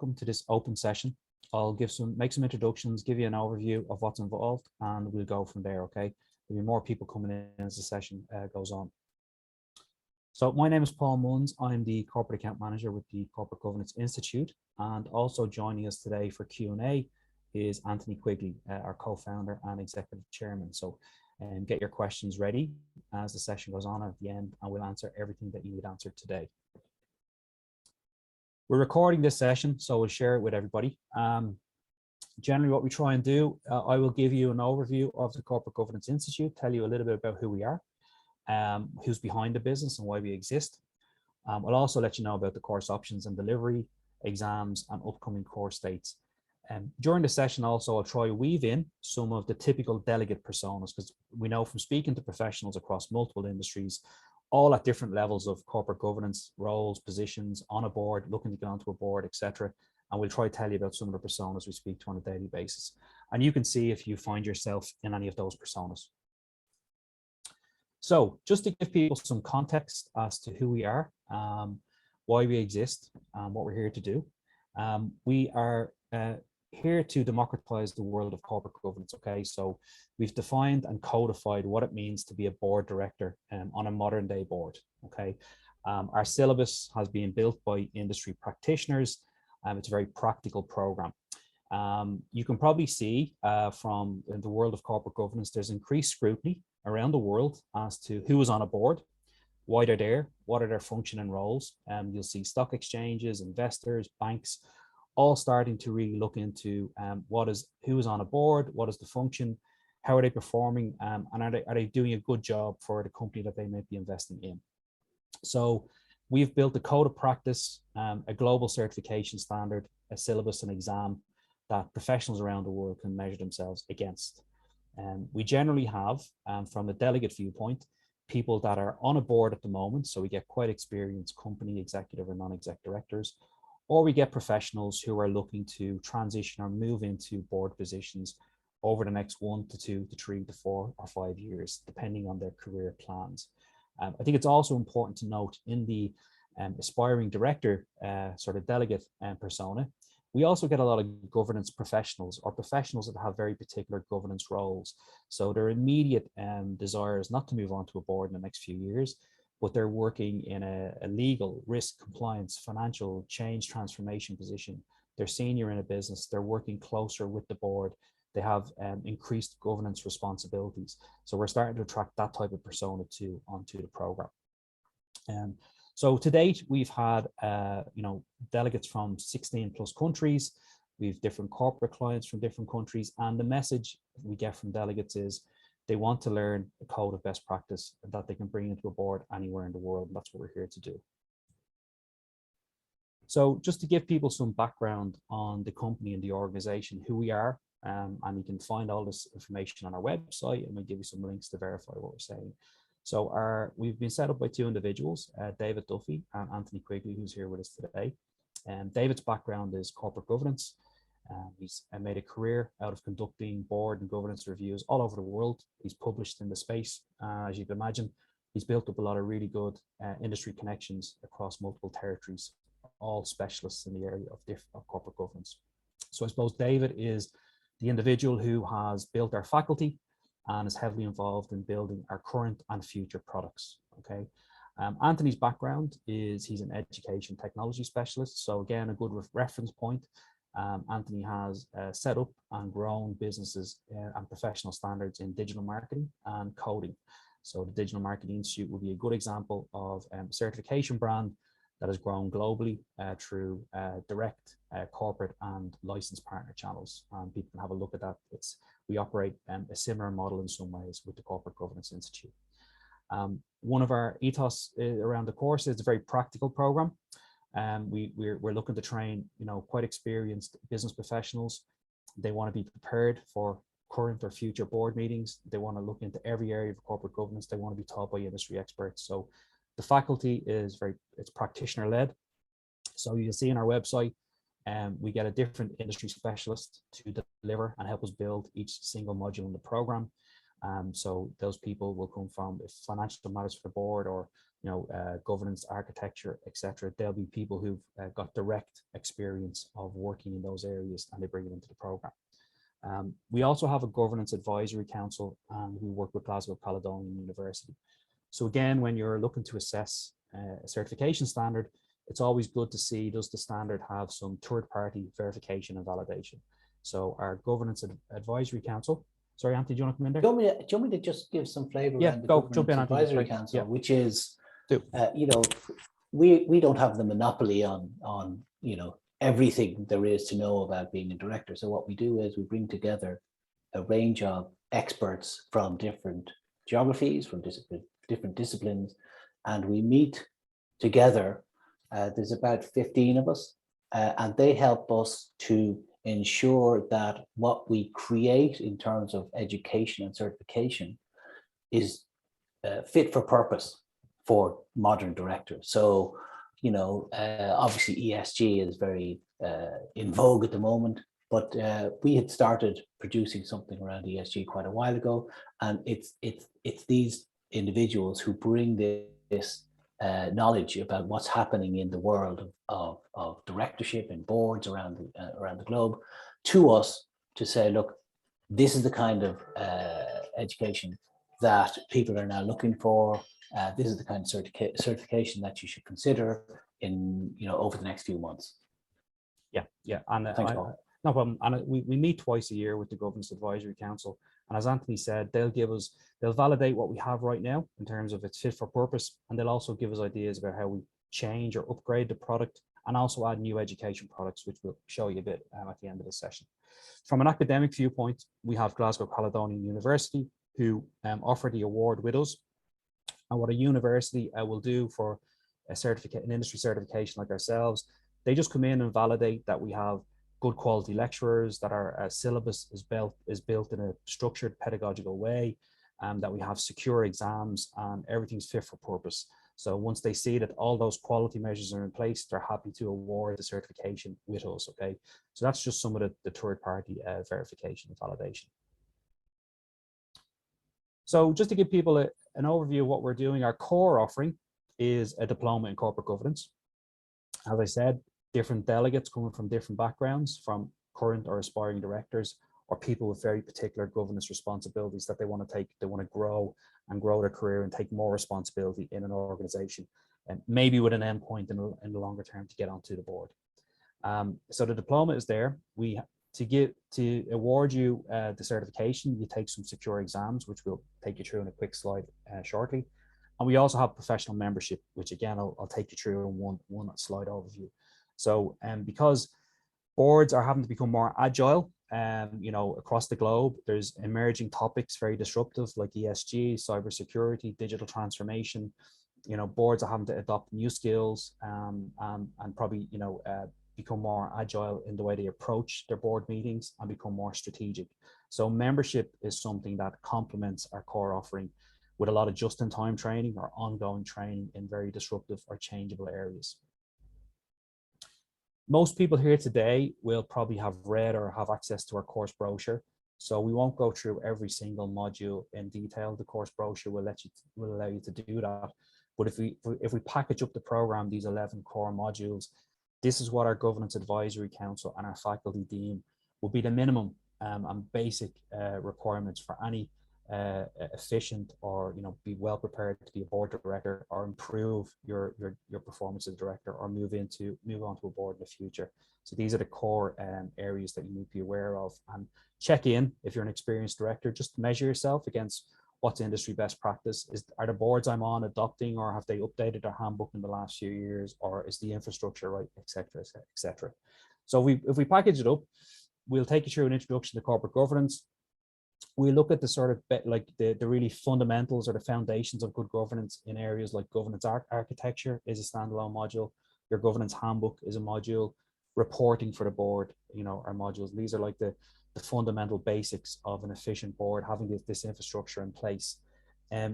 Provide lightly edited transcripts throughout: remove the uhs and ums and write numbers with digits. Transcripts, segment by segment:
welcome to this open session. I'll make some introductions, give you an overview of what's involved, and we'll go from there, okay? There'll be more people coming in as the session goes on. So my name is Paul Munns. I'm the Corporate Account Manager with the Corporate Governance Institute, and also joining us today for Q&A is Anthony Quigley, our co-founder and executive chairman. So get your questions ready as the session goes on at the end, and we'll answer everything that you need answered today. We're recording this session, so we'll share it with everybody. Generally what we try and do, I will give you an overview of the Corporate Governance Institute, tell you a little bit about who we are, who's behind the business and why we exist. I'll also let you know about the course options and delivery, exams and upcoming course dates. During the session also, I'll try to weave in some of the typical delegate personas, because we know from speaking to professionals across multiple industries, all at different levels of corporate governance, roles, positions, on a board, looking to get onto a board, etc. And we'll try to tell you about some of the personas we speak to on a daily basis. And you can see if you find yourself in any of those personas. So just to give people some context as to who we are, why we exist, what we're here to do. We are here to democratize the world of corporate governance, okay? So we've defined and codified what it means to be a board director on a modern day board, okay? Our syllabus has been built by industry practitioners. It's a very practical program. You can probably see from the world of corporate governance, there's increased scrutiny around the world as to who is on a board, why they're there, what are their function and roles. You'll see stock exchanges, investors, banks, all starting to really look into who is on a board, what is the function, how are they performing, and are they doing a good job for the company that they might be investing in. So we've built a code of practice, a global certification standard, a syllabus and exam that professionals around the world can measure themselves against. We generally have, from a delegate viewpoint, people that are on a board at the moment, so we get quite experienced company executive or non-exec directors, or we get professionals who are looking to transition or move into board positions over the next 1 to 2 to 3 to 4 or 5 years, depending on their career plans. I think it's also important to note in the aspiring director sort of delegate persona, we also get a lot of governance professionals or professionals that have very particular governance roles. So their immediate desire is not to move on to a board in the next few years, but they're working in a legal, risk, compliance, financial, change, transformation position. They're senior in a business, they're working closer with the board, they have increased governance responsibilities. So we're starting to attract that type of persona too onto the program. So to date, we've had delegates from 16 plus countries. We've different corporate clients from different countries, and the message we get from delegates is they want to learn a code of best practice that they can bring into a board anywhere in the world, and that's what we're here to do. So just to give people some background on the company and the organization, who we are, and you can find all this information on our website, and we'll give you some links to verify what we're saying. So we've been set up by two individuals, David Duffy and Anthony Quigley, who's here with us today. David's background is corporate governance. He's made a career out of conducting board and governance reviews all over the world. He's published in the space, as you can imagine. He's built up a lot of really good industry connections across multiple territories, all specialists in the area of corporate governance. So I suppose David is the individual who has built our faculty and is heavily involved in building our current and future products, okay? Anthony's background is he's an education technology specialist. So again, a good reference point. Anthony has set up and grown businesses and professional standards in digital marketing and coding. So the Digital Marketing Institute will be a good example of a certification brand that has grown globally through direct, corporate and licensed partner channels. People can have a look at that. We operate a similar model in some ways with the Corporate Governance Institute. One of our ethos around the course is a very practical program. We're looking to train, quite experienced business professionals. They want to be prepared for current or future board meetings. They want to look into every area of corporate governance. They want to be taught by industry experts. So the faculty is it's practitioner led. So you'll see on our website, we get a different industry specialist to deliver and help us build each single module in the program. So those people will come from, if financial matters for the board, or governance, architecture, etc. There'll be people who've got direct experience of working in those areas, and they bring it into the program. We also have a governance advisory council who work with Glasgow Caledonian University. So again, when you're looking to assess a certification standard, it's always good to see, does the standard have some third-party verification and validation? So our governance advisory council. Sorry, Anthony, do you want to come in there? Do you want me to just give some flavor around the jump in, Anthony. advisory council, which is, Do. We don't have the monopoly on everything there is to know about being a director. So what we do is we bring together a range of experts from different geographies, from different disciplines, and we meet together. There's about 15 of us, and they help us to ensure that what we create in terms of education and certification is fit for purpose for modern directors. So, obviously ESG is very in vogue at the moment, but we had started producing something around ESG quite a while ago, and it's these individuals who bring this knowledge about what's happening in the world of directorship and boards around the globe to us, to say, look, this is the kind of education that people are now looking for. This is the kind of certification that you should consider in over the next few months. Yeah, and thanks, Paul. No problem. And we meet twice a year with the Governance Advisory Council, and as Anthony said, they'll validate what we have right now in terms of its fit for purpose, and they'll also give us ideas about how we change or upgrade the product, and also add new education products, which we'll show you a bit at the end of the session. From an academic viewpoint, we have Glasgow Caledonian University, who offer the award with us. And what a university will do for an industry certification like ourselves, they just come in and validate that we have good quality lecturers, that our syllabus is built in a structured pedagogical way, that we have secure exams, and everything's fit for purpose. So once they see that all those quality measures are in place, they're happy to award the certification with us, okay? So that's just some of the third-party verification and validation. So just to give people an overview of what we're doing, our core offering is a diploma in corporate governance. As I said, different delegates coming from different backgrounds, from current or aspiring directors, or people with very particular governance responsibilities that they want to take. They want to grow their career and take more responsibility in an organization, and maybe with an end point in the longer term to get onto the board. So the diploma is there. To award you the certification, you take some secure exams, which we'll take you through in a quick slide shortly. And we also have professional membership, which again, I'll take you through in one slide overview. So because boards are having to become more agile, across the globe, there's emerging topics very disruptive, like ESG, cybersecurity, digital transformation. Boards are having to adopt new skills and probably become more agile in the way they approach their board meetings and become more strategic. So membership is something that complements our core offering, with a lot of just-in-time training or ongoing training in very disruptive or changeable areas. Most people here today will probably have read or have access to our course brochure. So we won't go through every single module in detail. The course brochure will allow you to do that. But if we package up the program, these 11 core modules, this is what our Governance Advisory Council and our faculty dean will be the minimum and basic requirements for any efficient or be well prepared to be a board director, or improve your performance as a director, or move on to a board in the future. So these are the core areas that you need to be aware of, and check in if you're an experienced director. Just measure yourself against what's industry best practice. Are the boards I'm on adopting, or have they updated their handbook in the last few years, or is the infrastructure right, etc., etc. So if we package it up, we'll take you through an introduction to corporate governance. We look at the sort of the really fundamentals or the foundations of good governance in areas like governance architecture is a standalone module. Your governance handbook is a module. Reporting for the board, are modules. These are like the fundamental basics of an efficient board, having this infrastructure in place.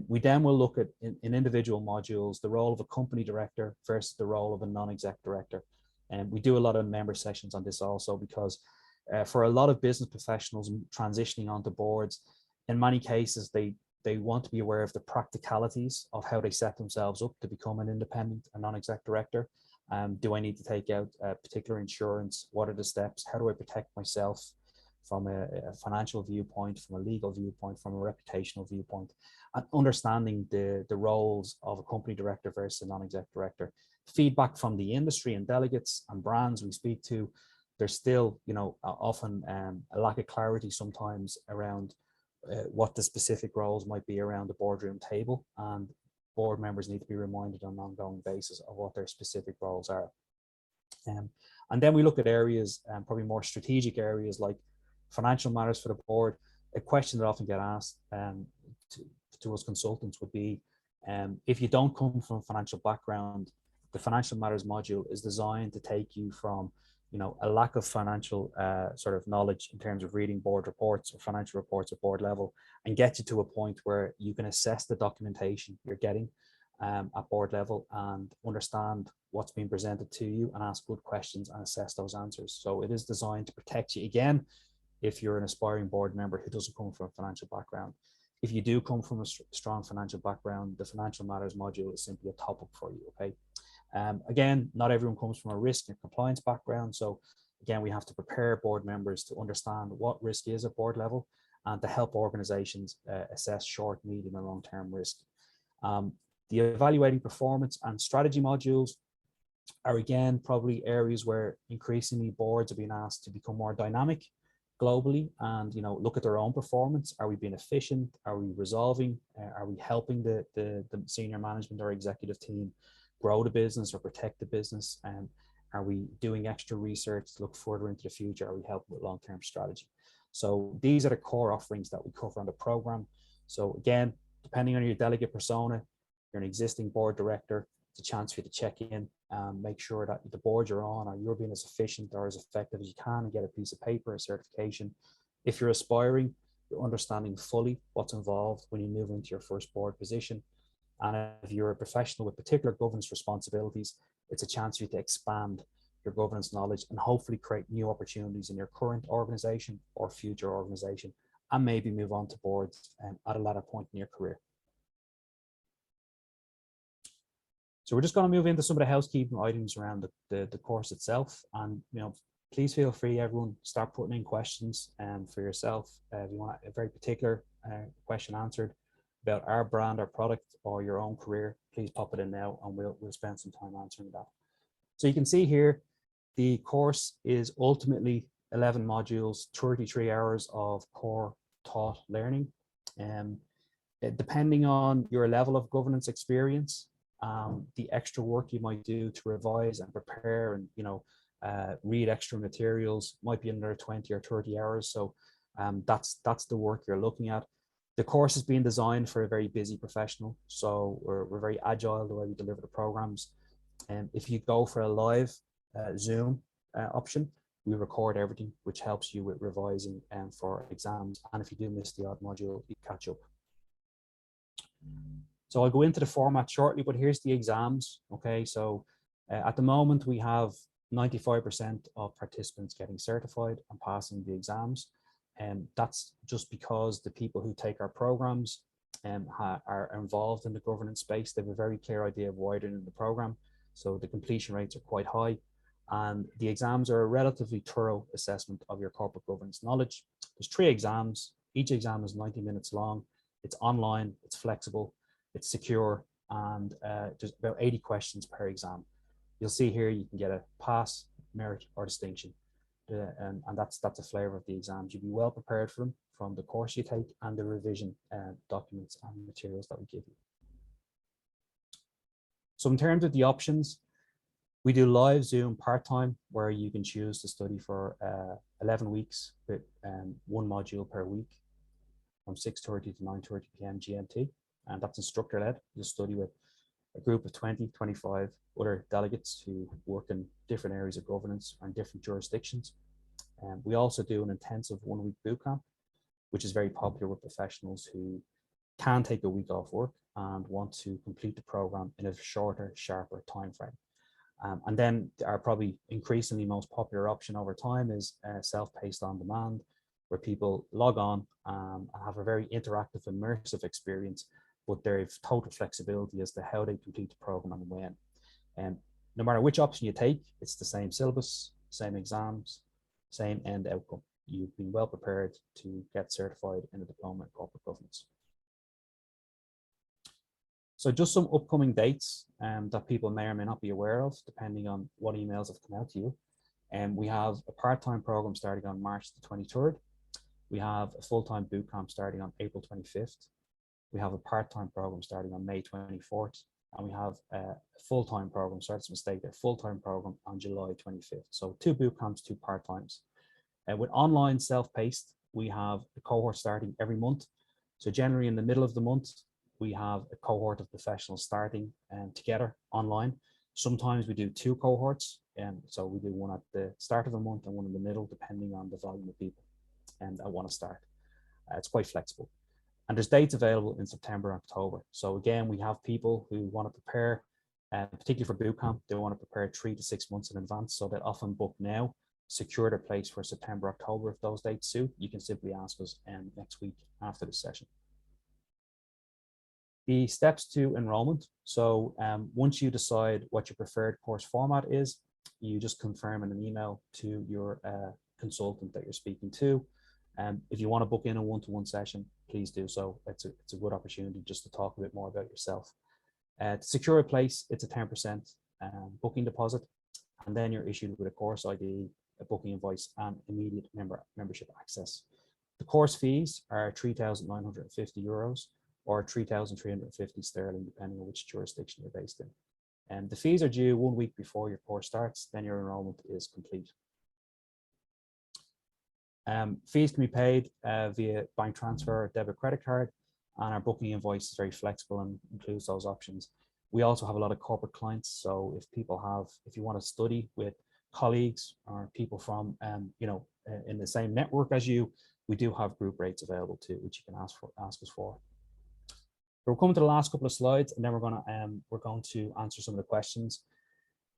We then will look at in individual modules the role of a company director versus the role of a non-exec director. And we do a lot of member sessions on this also, because for a lot of business professionals transitioning onto boards, In many cases, they want to be aware of the practicalities of how they set themselves up to become an independent and non-exec director. Do I need to take out a particular insurance? What are the steps? How do I protect myself from a financial viewpoint, from a legal viewpoint, from a reputational viewpoint, and understanding the roles of a company director versus a non-exec director. Feedback from the industry and delegates and brands we speak to, there's still, often a lack of clarity sometimes around what the specific roles might be around the boardroom table, and board members need to be reminded on an ongoing basis of what their specific roles are. And then we look at areas, probably more strategic areas like financial matters for the board. A question that often get asked to us consultants would be, if you don't come from a financial background, the financial matters module is designed to take you from a lack of financial sort of knowledge in terms of reading board reports or financial reports at board level, and get you to a point where you can assess the documentation you're getting at board level and understand what's being presented to you and ask good questions and assess those answers. So it is designed to protect you again if you're an aspiring board member who doesn't come from a financial background. If you do come from a strong financial background, the financial matters module is simply a topic for you, okay? Again, not everyone comes from a risk and compliance background. So again, we have to prepare board members to understand what risk is at board level and to help organizations assess short, medium, and long-term risk. The evaluating performance and strategy modules are again probably areas where increasingly boards are being asked to become more dynamic globally and look at their own performance. Are we being efficient? Are we resolving? Are we helping the senior management or executive team grow the business or protect the business? And are we doing extra research to look further into the future? Are we helping with long-term strategy? So these are the core offerings that we cover on the program. So again, depending on your delegate persona, you're an existing board director, it's a chance for you to check in, make sure that the board you're on, or you're being as efficient or as effective as you can, and get a piece of paper, a certification. If you're aspiring, you're understanding fully what's involved when you move into your first board position. And if you're a professional with particular governance responsibilities, it's a chance for you to expand your governance knowledge and hopefully create new opportunities in your current organization or future organization, and maybe move on to boards at a later point in your career. So we're just going to move into some of the housekeeping items around the course itself. And please feel free, everyone, start putting in questions for yourself. If you want a very particular question answered about our brand, our product, or your own career, please pop it in now, and we'll spend some time answering that. So you can see here, the course is ultimately 11 modules, 33 hours of core taught learning. Depending on your level of governance experience, the extra work you might do to revise and prepare and read extra materials might be another 20 or 30 hours. So that's the work you're looking at. The course is being designed for a very busy professional, so we're very agile the way we deliver the programs. And if you go for a live Zoom option, we record everything, which helps you with revising for exams. And if you do miss the odd module, you catch up. So I'll go into the format shortly, but here's the exams. Okay, so at the moment we have 95% of participants getting certified and passing the exams. And that's just because the people who take our programs are involved in the governance space. They have a very clear idea of why they're in the program. So the completion rates are quite high. And the exams are a relatively thorough assessment of your corporate governance knowledge. There's 3 exams. Each exam is 90 minutes long. It's online, it's flexible, it's secure, and there's about 80 questions per exam. You'll see here you can get a pass, merit, or distinction. And that's a flavor of the exams. You'll be well prepared for them from the course you take and the revision documents and materials that we give you. So in terms of the options, we do live Zoom part-time, where you can choose to study for 11 weeks with 1 module per week from 6:30 to 9:30 p.m. GMT. And that's instructor-led. You study with a group of 20, 25 other delegates who work in different areas of governance and different jurisdictions. We also do an intensive 1-week bootcamp, which is very popular with professionals who can take a week off work and want to complete the program in a shorter, sharper time frame. And then our probably increasingly most popular option over time is self-paced on demand. where people log on and have a very interactive, immersive experience, but there's total flexibility as to how they complete the program and when. And no matter which option you take, it's the same syllabus, same exams, same end outcome. You've been well prepared to get certified in a diploma in corporate governance. So just some upcoming dates that people may or may not be aware of, depending on what emails have come out to you. And we have a part-time program starting on March the 23rd. We have a full-time bootcamp starting on April 25th. We have a part-time program starting on May 24th. And we have a full-time program, sorry, it's a mistake there, full-time program on July 25th. So 2 bootcamps, 2 part-times. With online self-paced, we have a cohort starting every month. So generally in the middle of the month, we have a cohort of professionals starting together online. Sometimes we do 2 cohorts, and so we do one at the start of the month and one in the middle, depending on the volume of people that want to start. It's quite flexible. And there's dates available in September and October. So again, we have people who want to prepare, particularly for bootcamp, they want to prepare 3 to 6 months in advance. So they'll often book now, secure their place for September, October. If those dates suit, you can simply ask us next week after this session. The steps to enrollment. So once you decide what your preferred course format is, you just confirm in an email to your consultant that you're speaking to. If you want to book in a one-to-one session, please do so. It's a good opportunity just to talk a bit more about yourself. To secure a place, it's a 10% booking deposit, and then you're issued with a course ID, a booking invoice, and immediate membership access. The course fees are €3,950 or 3,350 sterling, depending on which jurisdiction you're based in. And the fees are due 1 week before your course starts, then your enrollment is complete. Fees can be paid via bank transfer or debit credit card, and our booking invoice is very flexible and includes those options. We also have a lot of corporate clients, so if you want to study with colleagues or people from in the same network as you, we do have group rates available too, which you can ask us for. We're coming to the last couple of slides, and then we're going to answer some of the questions.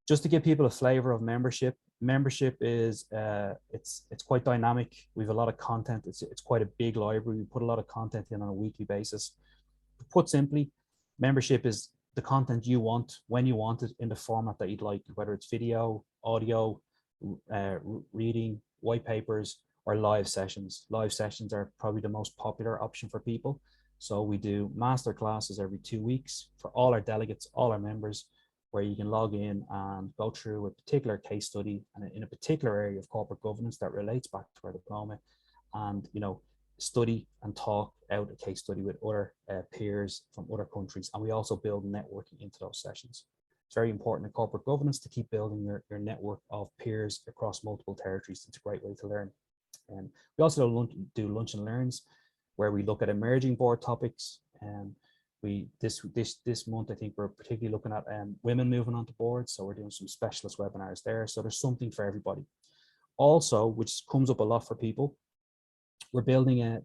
Just to give people a flavor of membership. Membership is it's quite dynamic. We have a lot of content. It's quite a big library. We put a lot of content in on a weekly basis. Put simply, membership is the content you want when you want it in the format that you'd like, whether it's video, audio, reading, white papers, or live sessions. Live sessions are probably the most popular option for people. So we do master classes every 2 weeks for all our delegates, all our members, where you can log in and go through a particular case study and in a particular area of corporate governance that relates back to our diploma, and study and talk out a case study with other peers from other countries. And we also build networking into those sessions. It's very important in corporate governance to keep building your network of peers across multiple territories. It's a great way to learn. And we also do lunch and learns, where we look at emerging board topics. And this month, I think we're particularly looking at women moving onto boards. So we're doing some specialist webinars there. So there's something for everybody. Also, which comes up a lot for people, we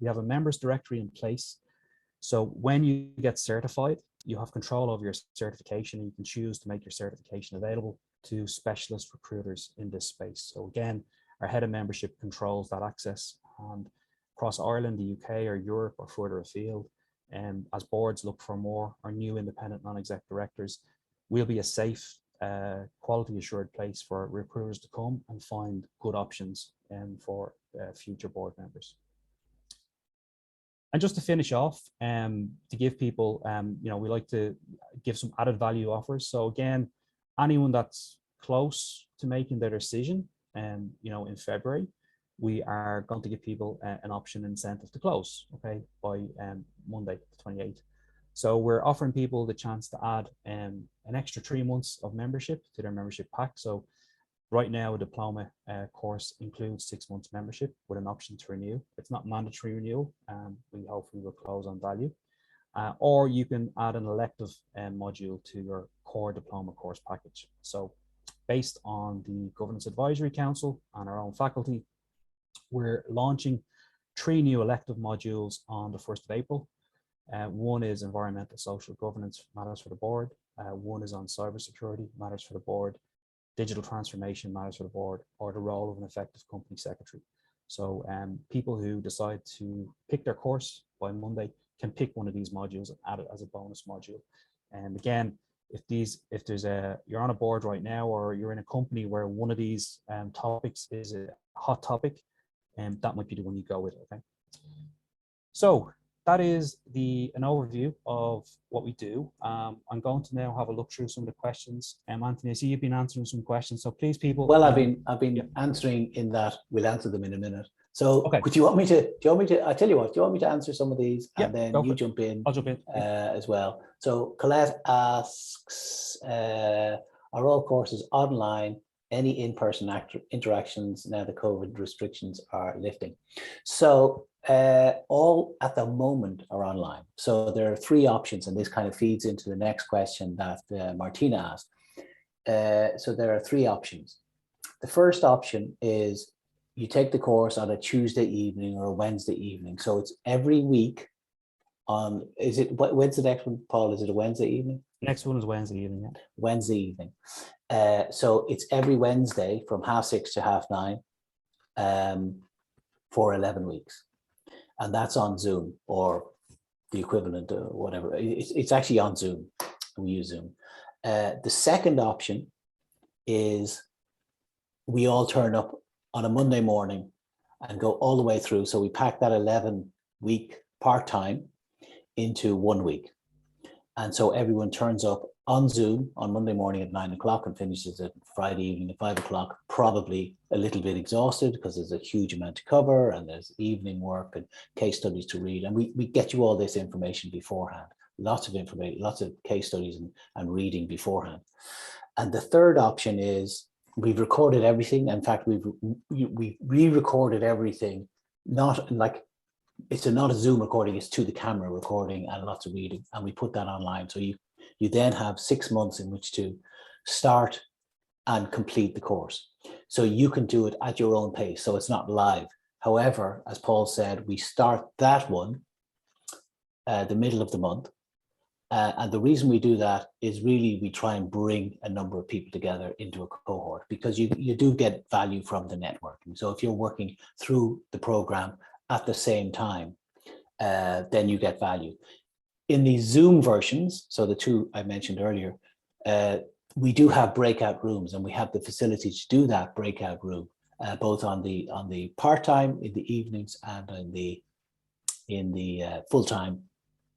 have a members directory in place. So when you get certified, you have control over your certification, and you can choose to make your certification available to specialist recruiters in this space. So again, our head of membership controls that access, and across Ireland, the UK, or Europe, or further afield, and as boards look for more or new independent non-exec directors, we'll be a safe, quality assured place for recruiters to come and find good options for future board members. And just to finish off, to give people, we like to give some added value offers. So again, anyone that's close to making their decision, in February, we are going to give people an option incentive to close, okay, by Monday, the 28th. So we're offering people the chance to add an extra 3 months of membership to their membership pack. So right now, a diploma course includes 6 months membership with an option to renew. It's not mandatory renewal. We hopefully will close on value. Or you can add an elective module to your core diploma course package. So based on the Governance Advisory Council and our own faculty, we're launching 3 new elective modules on the 1st of April. One is environmental social governance matters for the board. One is on cybersecurity matters for the board. Digital transformation matters for the board, or the role of an effective company secretary. So people who decide to pick their course by Monday can pick one of these modules and add it as a bonus module. And again, if there's you're on a board right now, or you're in a company where one of these topics is a hot topic, and that might be the one you go with. Okay. So that is an overview of what we do. I'm going to now have a look through some of the questions. Anthony, I see you've been answering some questions, so please, people. Well, I've been answering in that. We'll answer them in a minute. So, okay. Do you want me to? I tell you what. Do you want me to answer some of these, and then you jump in? I'll jump in as well. So Colette asks, are all courses online? Any in-person interactions now the COVID restrictions are lifting? So all at the moment are online. So there are three options, and this kind of feeds into the next question that Martina asked. So there are three options. The first option is you take the course on a Tuesday evening or a Wednesday evening. So it's every week on, when's the next one, Paul? Is it a Wednesday evening? Next one is Wednesday evening. Yeah. Wednesday evening. So it's every Wednesday from 6:30 to 9:30 for 11 weeks. And that's on Zoom, or the equivalent or whatever. It's actually on Zoom. We use Zoom. The second option is we all turn up on a Monday morning and go all the way through. So we pack that 11-week part-time into 1 week. And so everyone turns up on Zoom on Monday morning at 9 o'clock and finishes at Friday evening at 5 o'clock, probably a little bit exhausted because there's a huge amount to cover and there's evening work and case studies to read. And we get you all this information beforehand, lots of information, lots of case studies and reading beforehand. And the third option is we've recorded everything. In fact, we re-recorded everything, not like, it's not a Zoom recording, it's to the camera recording and lots of reading, and we put that online. So you then have 6 months in which to start and complete the course. So you can do it at your own pace, so it's not live. However, as Paul said, we start that one the middle of the month. And the reason we do that is really we try and bring a number of people together into a cohort, because you do get value from the networking. So if you're working through the program at the same time, then you get value. In the Zoom versions, so the two I mentioned earlier, we do have breakout rooms, and we have the facility to do that breakout room, both on the part-time in the evenings and in the full-time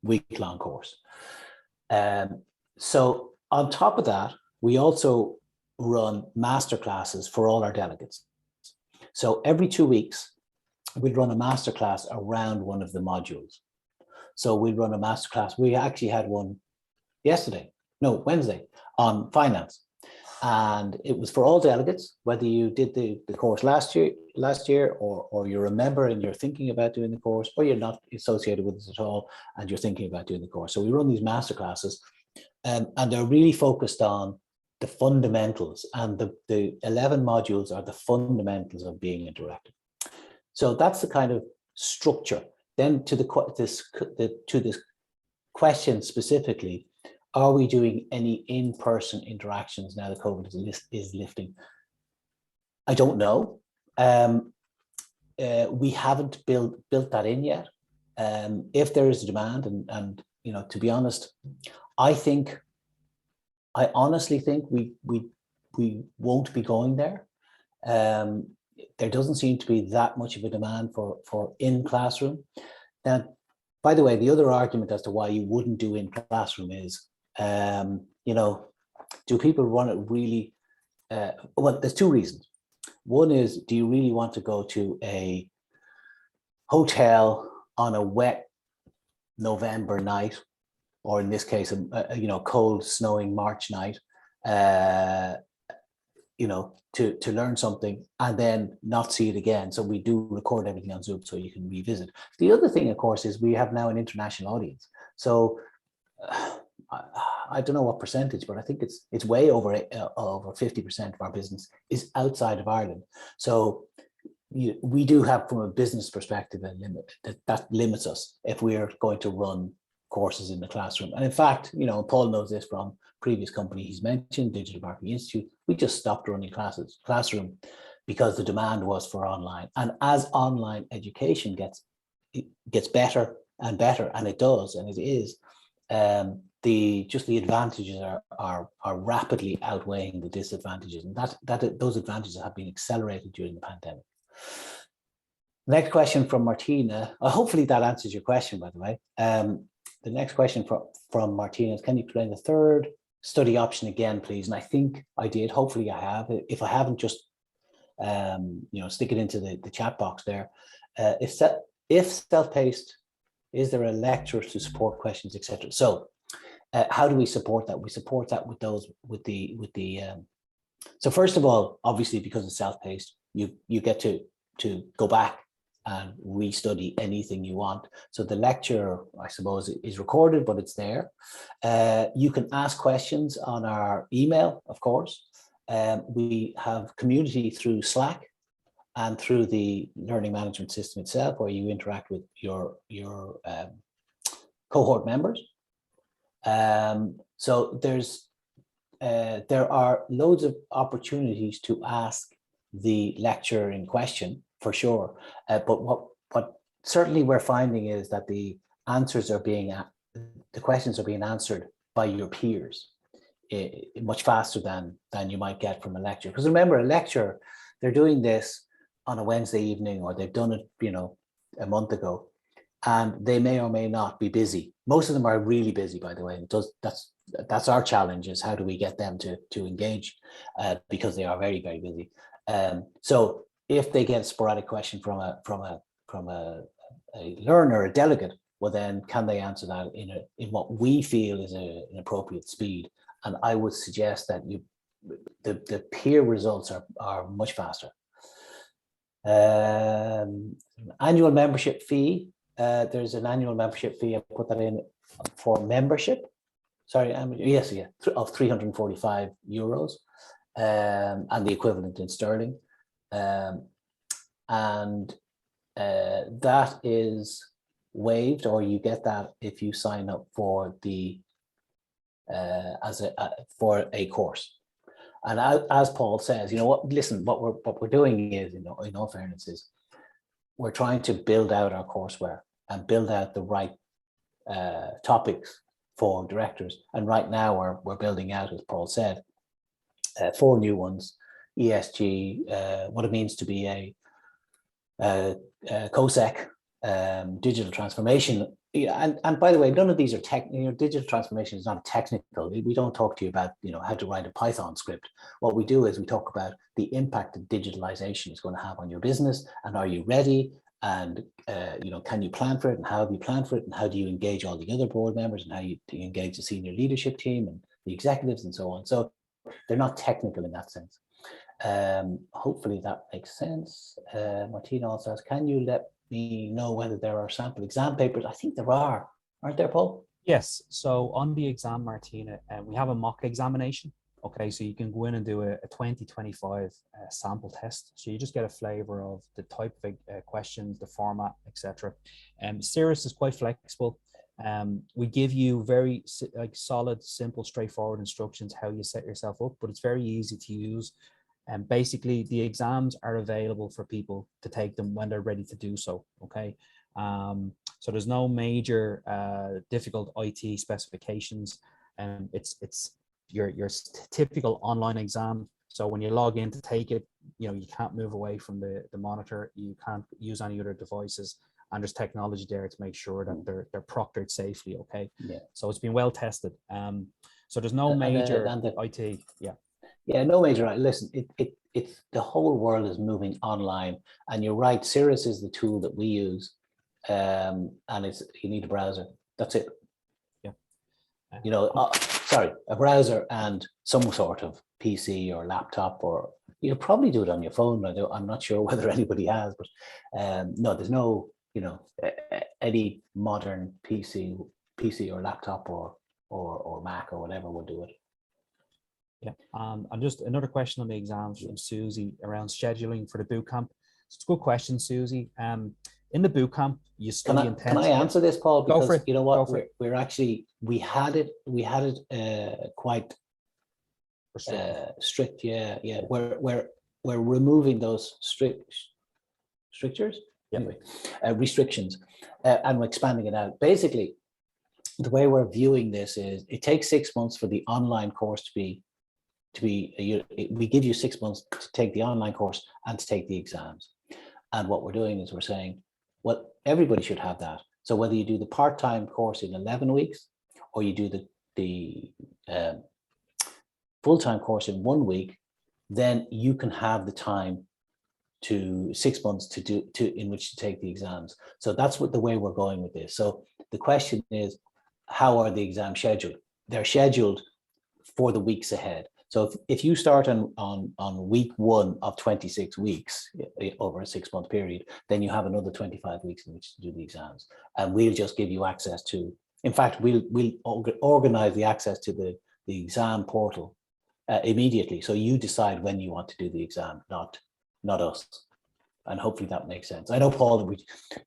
week-long course. So on top of that, we also run masterclasses for all our delegates. So every 2 weeks, we'd run a masterclass around one of the modules. So we'd run a masterclass. We actually had one Wednesday on finance. And it was for all delegates, whether you did the course last year, or you're a member and you're thinking about doing the course, or you're not associated with us at all and you're thinking about doing the course. So we run these masterclasses, and they're really focused on the fundamentals, and the 11 modules are the fundamentals of being a director. So that's the kind of structure. Then to this question specifically, are we doing any in-person interactions now that COVID is lifting? I don't know. We haven't built that in yet. If there is a demand, and you know, to be honest, I honestly think we won't be going there. There doesn't seem to be that much of a demand for in classroom. Now, by the way, the other argument as to why you wouldn't do in classroom is, you know, do people want it really? Well, there's two reasons. One is, do you really want to go to a hotel on a wet November night, or in this case, a cold, snowing March night, you know, to learn something and then not see it again? So we do record everything on Zoom so you can revisit. The other thing, of course, is we have now an international audience. So I don't know what percentage, but I think it's way over 50% of our business is outside of Ireland. So we do have, from a business perspective, a limit that limits us if we are going to run courses in the classroom. And in fact, you know, Paul knows this from previous company he's mentioned, Digital Marketing Institute, we just stopped running classroom because the demand was for online. And as online education gets better and better, and it does, and it is, the advantages are rapidly outweighing the disadvantages, and those advantages have been accelerated during the pandemic. Next question from Martina. Hopefully that answers your question, by the way. The next question from Martina is, can you explain the third study option again, please? And I think I did. Hopefully I have. If I haven't, just stick it into the chat box there. If self-paced, is there a lecture to support questions, etc.? So how do we support that? We support that with the so first of all, obviously, because it's self-paced, you get to go back and restudy anything you want. So the lecture, I suppose, is recorded, but it's there. You can ask questions on our email, of course. We have community through Slack and through the learning management system itself, where you interact with your cohort members. So there are loads of opportunities to ask the lecturer in question, for sure. But what certainly we're finding is that the questions are being answered by your peers much faster than you might get from a lecture. Because remember, a lecture, they're doing this on a Wednesday evening, or they've done it, a month ago, and they may or may not be busy. Most of them are really busy, by the way. That's our challenge, is how do we get them to engage, because they are very, very busy. So if they get a sporadic question from a learner, a delegate, well, then can they answer that in what we feel is an appropriate speed? And I would suggest that the peer results are much faster. Annual membership fee. There's an annual membership fee. I put that in for membership. Sorry, yes, yeah, of €345, and the equivalent in sterling. And that is waived, or you get that if you sign up for the for a course. And as Paul says, what we're doing is, in all fairness, is we're trying to build out our courseware and build out the right topics for directors. And right now we're building out, as Paul said, 4 new ones: ESG, what it means to be a COSEC, digital transformation. And by the way, none of these are technical. Digital transformation is not technical. We don't talk to you about how to write a Python script. What we do is we talk about the impact that digitalization is going to have on your business, and are you ready? And can you plan for it? And how have you planned for it? And how do you engage all the other board members? And how do you engage the senior leadership team and the executives and so on? So they're not technical in that sense. Hopefully that makes sense. Martina also asks, can you let me know whether there are sample exam papers? I think there are, aren't there, Paul? Yes. So on the exam, Martina, we have a mock examination. Okay, so you can go in and do a 2025 sample test. So you just get a flavor of the type of questions, the format, etc. Cirrus is quite flexible. We give you very solid, simple, straightforward instructions how you set yourself up, but it's very easy to use. And basically, the exams are available for people to take them when they're ready to do so. Okay, so there's no major difficult IT specifications, and it's your typical online exam. So when you log in to take it, you can't move away from the monitor. You can't use any other devices, and there's technology there to make sure that they're proctored safely. Okay, yeah. So it's been well tested. So there's no major IT. Yeah. Yeah, no major. Listen, it's the whole world is moving online, and you're right. Cirrus is the tool that we use, and you need a browser. That's it. Yeah. Sorry, a browser and some sort of PC or laptop, or you'll probably do it on your phone. I'm not sure whether anybody has, but no, there's no, any modern PC or laptop or Mac or whatever will do it. Yeah, and just another question on the exams from Susie around scheduling for the boot camp. It's a good question, Susie. In the boot camp, you study intense. Can I answer this, Paul? Because go for it. You know what, we're actually we had it quite strict. Yeah. Where we're removing those strictures, Yeah. anyway, restrictions, and we're expanding it out. Basically, the way we're viewing this is it takes 6 months for the online course to be we give you 6 months to take the online course and to take the exams. And what we're doing is we're saying, well, everybody should have that. So whether you do the part-time course in 11 weeks or you do the full-time course in 1 week, then you can have the time to 6 months in which to take the exams. So that's what the way we're going with this. So the question is, how are the exams scheduled? They're scheduled for the weeks ahead. So if you start on week 1 of 26 weeks over a 6-month period, then you have another 25 weeks in which to do the exams. And we'll just give you access to, in fact, we'll organize the access to the exam portal immediately. So you decide when you want to do the exam, not us. And hopefully that makes sense. I know, Paul,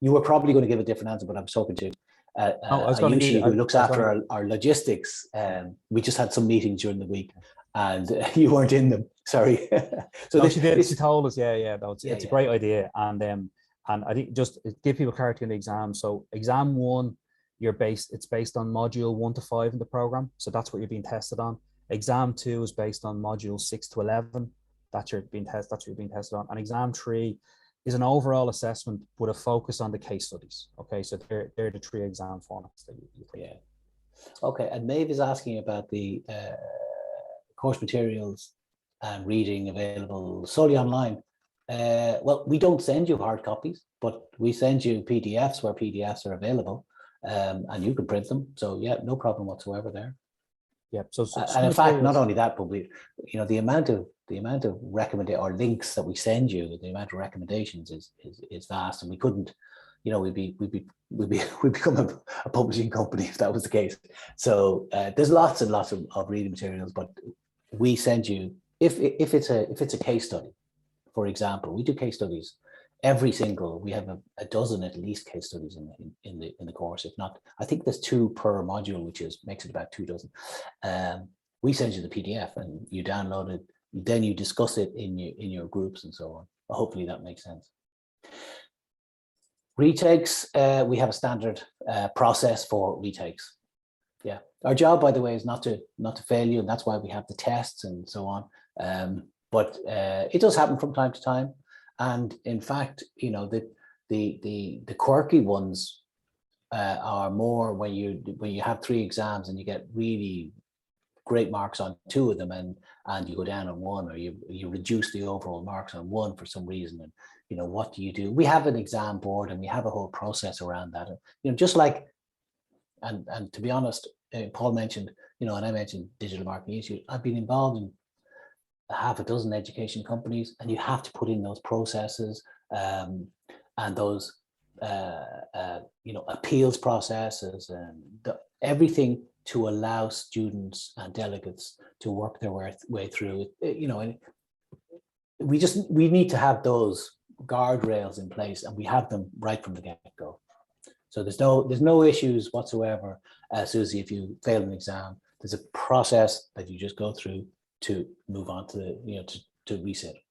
you were probably going to give a different answer, but I'm talking to Ayushi, who looks after our logistics. We just had some meetings during the week, and you weren't in them. Sorry. So no, she did. She told us, yeah. No, it's a great idea, and I think just give people clarity on the exam. So exam 1, it's based on module 1 to 5 in the program. So that's what you're being tested on. Exam 2 is based on module 6 to 11. That's what you're being tested on. And exam 3 is an overall assessment with a focus on the case studies. Okay, so they're the 3 exam formats that you take. Yeah. Okay, and Maeve is asking about the course materials and reading available solely online. Well, we don't send you hard copies, but we send you PDFs where PDFs are available, and you can print them. So yeah, no problem whatsoever there. Yeah. So and in fact, not only that, but the amount of recommendation or links that we send you, the amount of recommendations is vast, and we couldn't, we'd become a publishing company if that was the case. So there's lots and lots of reading materials, but we send you if it's a case study, for example, we do case studies. We have a dozen at least case studies in the course. If not, I think there's 2 per module, which makes it about 2 dozen. We send you the PDF and you download it. Then you discuss it in your groups and so on. Hopefully that makes sense. Retakes, we have a standard process for retakes. Yeah, our job, by the way, is not to fail you, and that's why we have the tests and so on. But it does happen from time to time. And in fact, the quirky ones are more when you have 3 exams and you get really great marks on 2 of them, and you go down on 1, or you reduce the overall marks on 1 for some reason. And what do you do? We have an exam board, and we have a whole process around that. Just like, and to be honest, Paul mentioned, and I mentioned Digital Marketing Institute. I've been involved in half a dozen education companies, and you have to put in those processes and those appeals processes and everything to allow students and delegates to work their way through it. We need to have those guardrails in place, and we have them right from the get-go. So there's no issues whatsoever, Susie. If you fail an exam, there's a process that you just go through to move on to reset.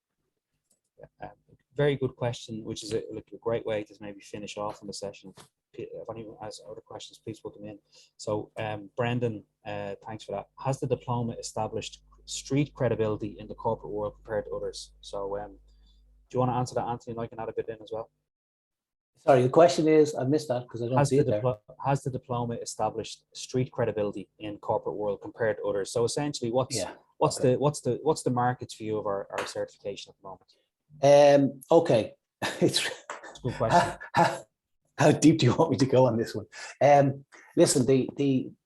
Very good question, which is a great way to maybe finish off on the session. If anyone has other questions, please put them in. So Brendan, thanks for that. Has the diploma established street credibility in the corporate world compared to others? So do you want to answer that, Anthony, and I can add a bit in as well? Sorry, the question is, I missed that because I don't see it there. Has the diploma established street credibility in corporate world compared to others? So essentially, what's the market's view of our certification at the moment? Okay, it's a good question. How deep do you want me to go on this one? Listen,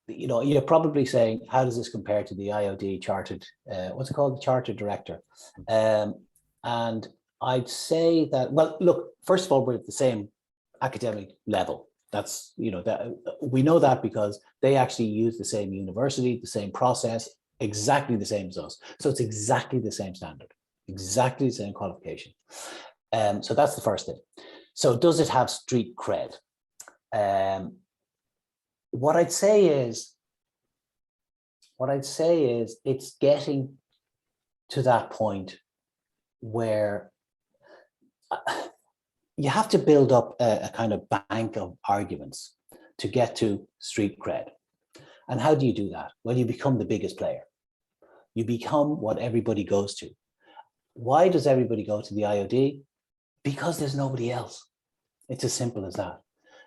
you're probably saying, how does this compare to the IOD chartered? What's it called? The chartered director. And I'd say that, well, look, first of all, we're at the same academic level. That's, that we know that because they actually use the same university, the same process, exactly the same as us. So it's exactly the same standard, exactly the same qualification. So that's the first thing. So does it have street cred? What I'd say is it's getting to that point where you have to build up a kind of bank of arguments to get to street cred. And how do you do that? Well, you become the biggest player. You become what everybody goes to. Why does everybody go to the IOD? Because there's nobody else. It's as simple as that.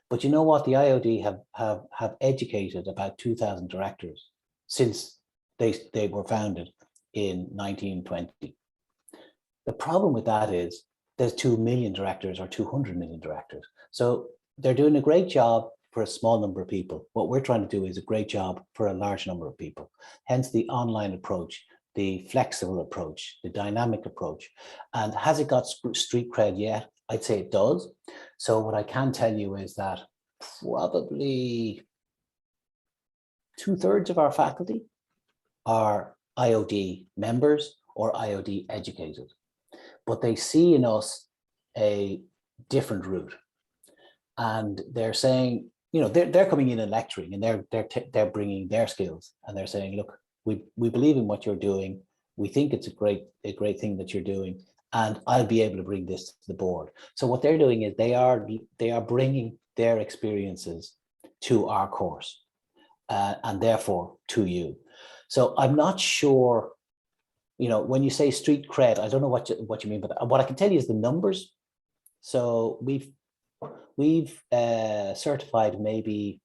But you know what? The IOD have educated about 2,000 directors since they were founded in 1920. The problem with that is there's 2 million directors or 200 million directors. So they're doing a great job for a small number of people. What we're trying to do is a great job for a large number of people. Hence the online approach, the flexible approach, the dynamic approach. And has it got street cred yet? I'd say it does. So what I can tell you is that probably 2/3 of our faculty are IOD members or IOD educated, but they see in us a different route. And they're saying, you know, they're coming in and lecturing, and they're bringing their skills, and they're saying, look, we believe in what you're doing. We think it's a great thing that you're doing, and I'll be able to bring this to the board. So what they're doing is they are bringing their experiences to our course, and therefore to you. So I'm not sure, you know, when you say street cred, I don't know what you mean, but what I can tell you is the numbers. So we've certified maybe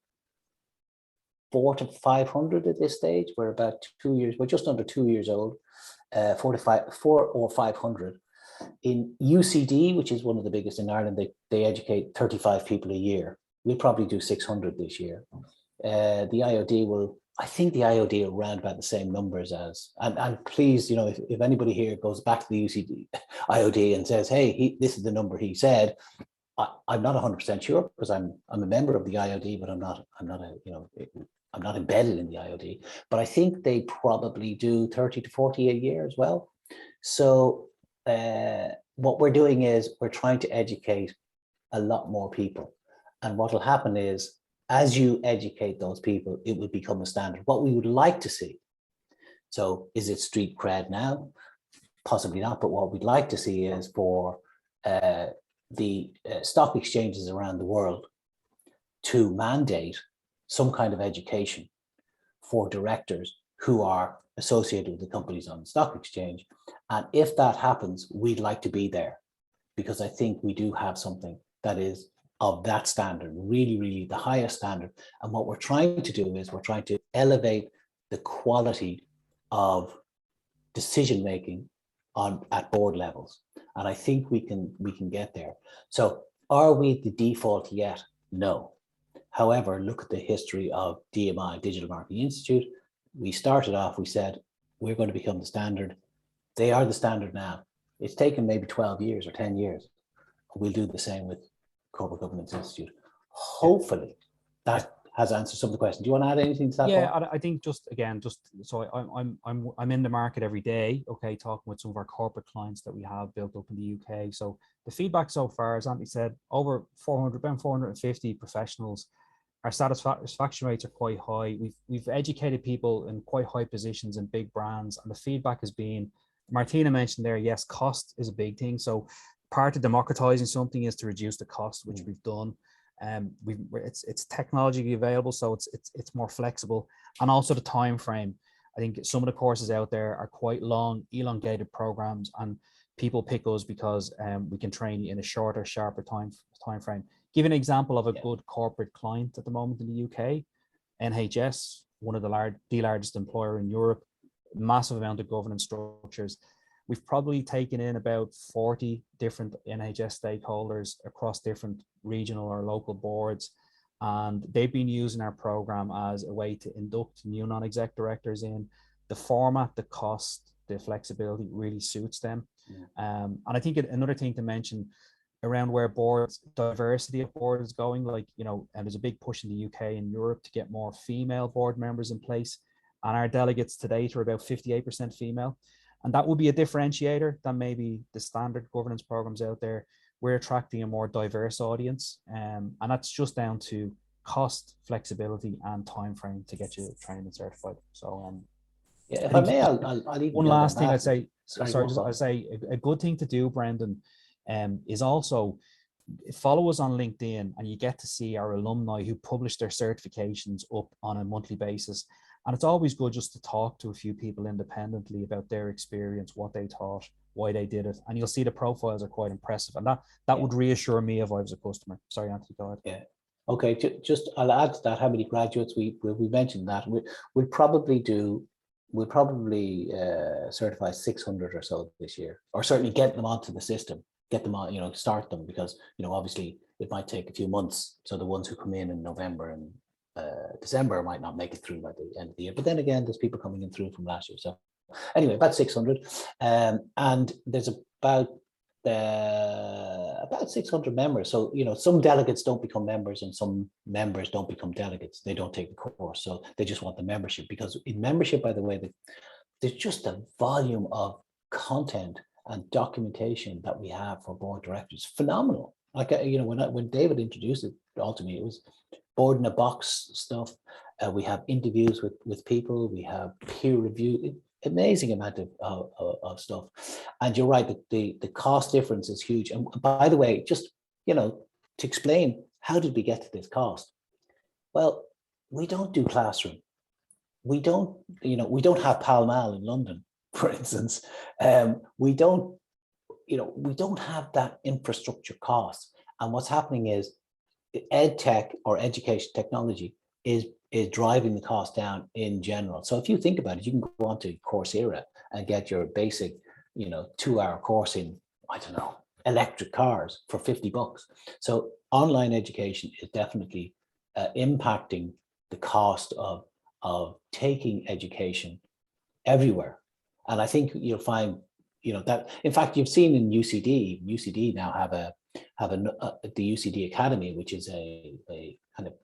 400 to 500 at this stage. We're about 2 years, we're just under 2 years old, 400 or 500. In UCD, which is one of the biggest in Ireland, they educate 35 people a year. We'll probably do 600 this year. The IOD will, I think the IOD are around about the same numbers as, and please, you know, if anybody here goes back to the UCD IOD and says, hey, this is the number he said, I'm not 100% sure, because I'm a member of the IOD, but I'm not embedded in the IOD. But I think they probably do 30 to 40 a year as well. So what we're doing is we're trying to educate a lot more people. And what will happen is, as you educate those people, it will become a standard. What we would like to see. So is it street cred now? Possibly not, but what we'd like to see is for the stock exchanges around the world to mandate some kind of education for directors who are associated with the companies on the stock exchange. And if that happens, we'd like to be there, because I think we do have something that is of that standard, really, really the highest standard. And what we're trying to do is we're trying to elevate the quality of decision-making at board levels. And I think we can get there. So are we the default yet? No. However, look at the history of DMI, Digital Marketing Institute. We started off, we said, we're going to become the standard. They are the standard now. It's taken maybe 12 years or 10 years. We'll do the same with Corporate Governance Institute. Hopefully that has answered some of the questions. Do you want to add anything to that? Yeah, I think just so I'm in the market every day, okay, talking with some of our corporate clients that we have built up in the UK. So the feedback so far, as Anthony said, over 450 professionals. Our satisfaction rates are quite high. We've educated people in quite high positions in big brands, and the feedback has been, Martina mentioned there, yes, cost is a big thing. So part of democratizing something is to reduce the cost, which we've done. It's technologically available, so it's more flexible, and also the time frame. I think some of the courses out there are quite long, elongated programs, and people pick us because we can train you in a shorter, sharper time frame. Give an example of a good corporate client at the moment in the UK, NHS, one of the largest employer in Europe, massive amount of governance structures. We've probably taken in about 40 different NHS stakeholders across different regional or local boards, and they've been using our program as a way to induct new non-exec directors in. The format, the cost, the flexibility really suits them. And I think another thing to mention around where diversity of board is going, like, you know, and there's a big push in the UK and Europe to get more female board members in place. And our delegates to date are about 58% female. And that will be a differentiator than maybe the standard governance programs out there. We're attracting a more diverse audience. And that's just down to cost, flexibility, and time frame to get you trained and certified. So if I may, I'll even one last thing I'd say, Sorry, sorry, go just I on. say a good thing to do, Brendan, is also follow us on LinkedIn, and you get to see our alumni who publish their certifications up on a monthly basis. And it's always good just to talk to a few people independently about their experience, what they taught, why they did it. And you'll see the profiles are quite impressive. And that Yeah. would reassure me if I was a customer. Sorry, Anthony, go ahead. Yeah. Okay, just I'll add to that how many graduates we mentioned that we'll probably certify 600 or so this year, or certainly get them onto the system, get them on, start them, because obviously it might take a few months. So the ones who come in November and December might not make it through by the end of the year. But then again, there's people coming in through from last year. So anyway, about 600, and there's about 600 members. So some delegates don't become members, and some members don't become delegates. They don't take the course, so they just want the membership. Because in membership, by the way, there's just a volume of content and documentation that we have for board directors, phenomenal. Like when David introduced it all to me, it was board in a box stuff. We have interviews with people. We have peer review. Amazing amount of stuff. And you're right, that the cost difference is huge. And by the way, just to explain, how did we get to this cost? Well, we don't do classroom. We don't have Pall Mall in London, for instance. We don't have that infrastructure cost. And what's happening is ed tech, or education technology, is driving the cost down in general. So if you think about it, you can go onto Coursera and get your basic, 2-hour course in, I don't know, electric cars for $50. So online education is definitely impacting the cost of taking education everywhere. And I think you'll find, that, in fact, you've seen in UCD now have the UCD Academy, which is a kind of,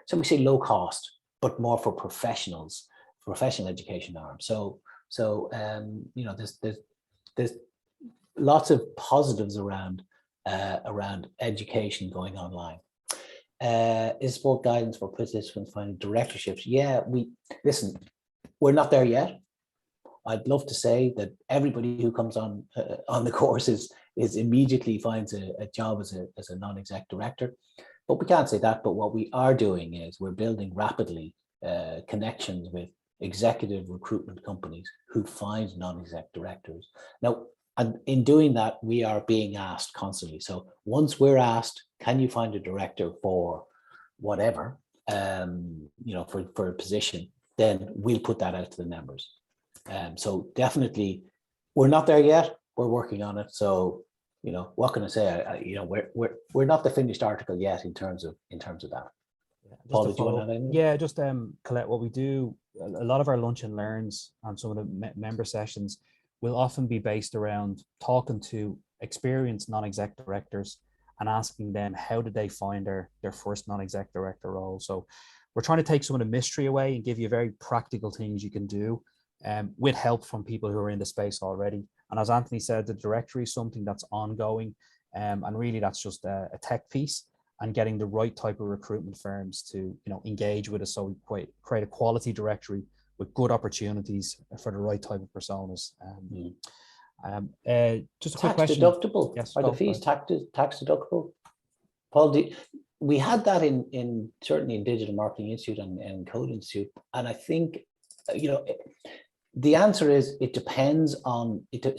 so we say low cost, but more for professionals, professional education arm. So there's lots of positives around education going online. Is sport guidance for participants finding directorships? Yeah, we're not there yet. I'd love to say that everybody who comes on the course is immediately finds a job as a non-exec director. But we can't say that. But what we are doing is we're building rapidly connections with executive recruitment companies who find non-exec directors. Now, and in doing that, we are being asked constantly. So once we're asked, can you find a director for whatever, for a position, then we'll put that out to the members. So definitely, we're not there yet. We're working on it. So what can I say? We're not the finished article yet in terms of that. Paul, did you want to add anything? Yeah, just Colette, what we do, a lot of our lunch and learns and some of the member sessions will often be based around talking to experienced non-exec directors and asking them how did they find their first non-exec director role. So we're trying to take some of the mystery away and give you very practical things you can do with help from people who are in the space already. And as Anthony said, the directory is something that's ongoing, and really that's just a tech piece and getting the right type of recruitment firms to engage with us, so we create a quality directory with good opportunities for the right type of personas. Just a quick question. Tax deductible? Yes, Are the fees tax deductible? Paul, we had that in certainly in Digital Marketing Institute and Code Institute, and I think the answer is it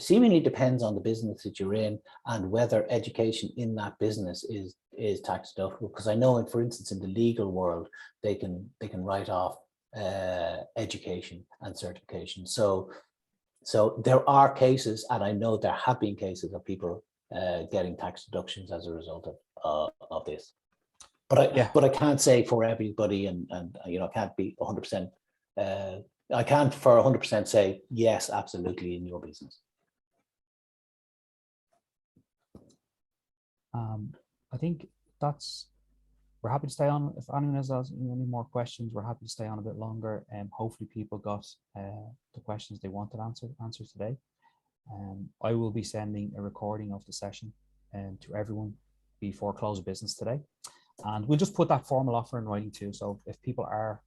seemingly depends on the business that you're in and whether education in that business is tax deductible. Because I know, for instance, in the legal world, they can write off education and certification. So there are cases, and I know there have been cases of people getting tax deductions as a result of this. But I can't say for everybody, and I can't be 100%. I can't for 100% say yes, absolutely in your business. I think we're happy to stay on. If anyone has any more questions, we're happy to stay on a bit longer. Hopefully people got the questions they wanted answered today. I will be sending a recording of the session to everyone before close of business today. And we'll just put that formal offer in writing too. So if people are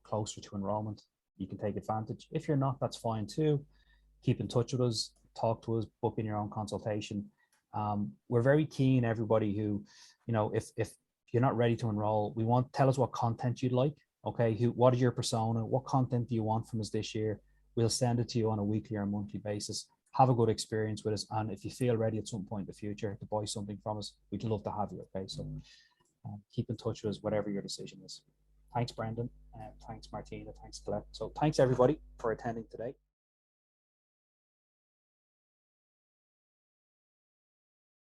closer to enrollment, you can take advantage. If you're not, that's fine too. keep in touch with us, talk to us, book in your own consultation. We're very keen, everybody who, you know, if you're not ready to enroll, tell us what content you'd like. Okay, what is your persona? What content do you want from us this year? We'll send it to you on a weekly or monthly basis. Have a good experience with us. And if you feel ready at some point in the future to buy something from us, we'd love to have you. Okay, so keep in touch with us, whatever your decision is. Thanks, Brendan. Thanks, Martina. Thanks, Colette. So thanks, everybody, for attending today.